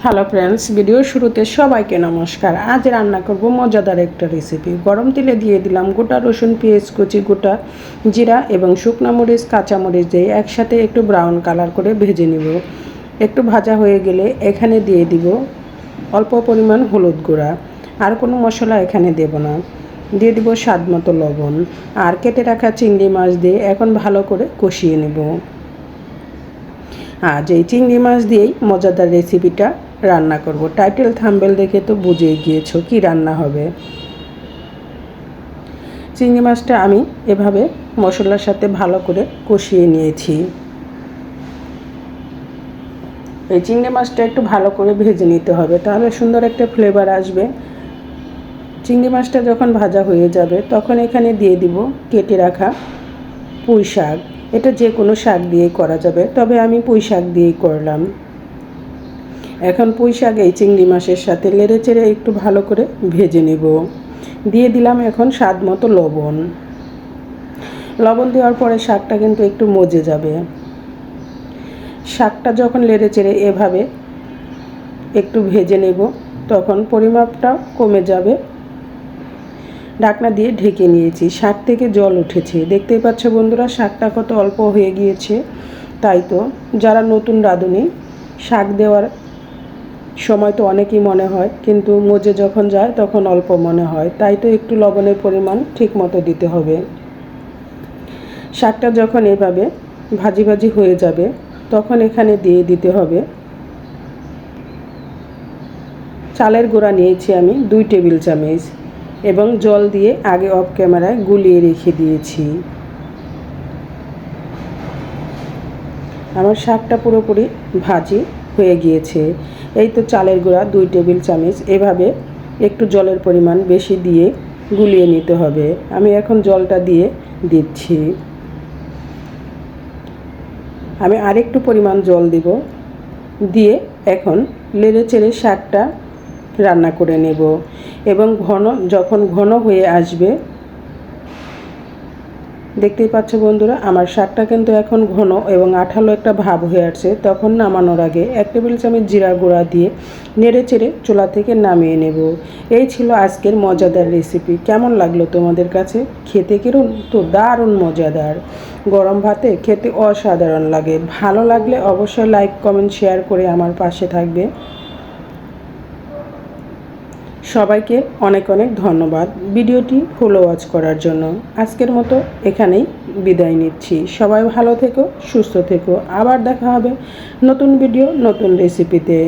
Hello friends, video শুরুতে সবাইকে নমস্কার। আজ রান্না করব মজাদার একটা রেসিপি। গরম তেলে দিয়ে দিলাম গোটা রসুন, পেঁয়াজ কুচি, গোটা জিরা এবং শুকনো মরিচ, কাঁচামরিচ দিয়ে একসাথে একটু ব্রাউন কালার করে ভেজে নেব। একটু ভাজা হয়ে গেলে এখানে দিয়ে দিব অল্প পরিমাণ হলুদ গুঁড়া, আর কোনো মশলা এখানে দেব না। দিয়ে দিব স্বাদ মতো লবণ, আর কেটে রাখা চিংড়ি মাছ দিয়ে এখন ভালো করে কষিয়ে নেব। আজ এই চিংড়ি মাছ দিয়েই মজাদার রেসিপিটা রান্না করব। টাইটেল থাম্বনেল দেখে তো বুঝেই গিয়েছো কি রান্না হবে। চিংড়ি মাছটা আমি এভাবে মশলার সাথে ভালো করে কষিয়ে নিয়েছি। এই চিংড়ি মাছটা একটু ভালো করে ভেজে নিতে হবে, তাহলে সুন্দর একটা ফ্লেভার আসবে। চিংড়ি মাছটা যখন ভাজা হয়ে যাবে তখন এখানে দিয়ে দিব কেটে রাখা পুঁই শাক। এটা যে কোনো শাক দিয়েই করা যাবে, তবে আমি পুঁই শাক দিয়েই করলাম। এখন পুঁই শাক এই চিংড়ি মাছের সাথে নেড়ে চেড়ে একটু ভালো করে ভেজে নেব। দিয়ে দিলাম এখন স্বাদ মতো লবণ। লবণ দেওয়ার পরে শাকটা কিন্তু একটু মজে যাবে। শাকটা যখন নেড়ে চেড়ে এভাবে একটু ভেজে নেব তখন পরিমাপটা কমে যাবে। ঢাকনা দিয়ে ঢেকে নিয়েছি। শাক থেকে জল উঠেছে, দেখতেই পাচ্ছ বন্ধুরা শাকটা কত অল্প হয়ে গিয়েছে। তাই তো যারা নতুন রাঁধুনি, শাক দেওয়ার সময় তো অনেকই মনে হয়, কিন্তু মজে যখন যায় তখন অল্প মনে হয়। তাই তো একটু লবণের পরিমাণ ঠিক মতো দিতে হবে। শাকটা যখন এভাবে ভাজি ভাজি হয়ে যাবে তখন এখানে দিয়ে দিতে হবে চালের গুঁড়া। নিয়েছি আমি 2 টেবিল চামচ এবং জল দিয়ে আগে অফ ক্যামেরায় গুলিয়ে রেখে দিয়েছি। আমার শাকটা পুরোপুরি ভাজি হয়ে গিয়েছে। এই তো চালের গুঁড়া 2 টেবিল চামচ, এভাবে একটু জলের পরিমাণ বেশি দিয়ে গুলিয়ে নিতে হবে। আমি এখন জলটা দিয়ে দিচ্ছি। আমি আরেকটু পরিমাণ জল দিব, দিয়ে এখন নেড়ে চেড়ে শাকটা রান্না করে নেব। এবং যখন ঘন হয়ে আসবে, দেখতেই পাচ্ছ বন্ধুরা আমার শাকটা কিন্তু এখন ঘন এবং আঠালো একটা ভাব হয়ে আসছে, তখন নামানোর আগে 1 টেবিল চামচ জিরা গুঁড়া দিয়ে নেড়ে চেড়ে চুলা থেকে নামিয়ে নেব। এই ছিল আজকের মজাদার রেসিপি। কেমন লাগলো তোমাদের কাছে? খেতে কিরকম তো দারুণ মজাদার, গরম ভাতে খেতে অসাধারণ লাগে। ভালো লাগলে অবশ্যই লাইক, কমেন্ট, শেয়ার করে আমার পাশে থাকবে। সবাইকে অনেক অনেক ধন্যবাদ ভিডিওটি ফুল ওয়াচ করার জন্য। আজকের মতো এখানেই বিদায় নিচ্ছি। সবাই ভালো থেকো, সুস্থ থেকো। আবার দেখা হবে নতুন ভিডিও, নতুন রেসিপিতে।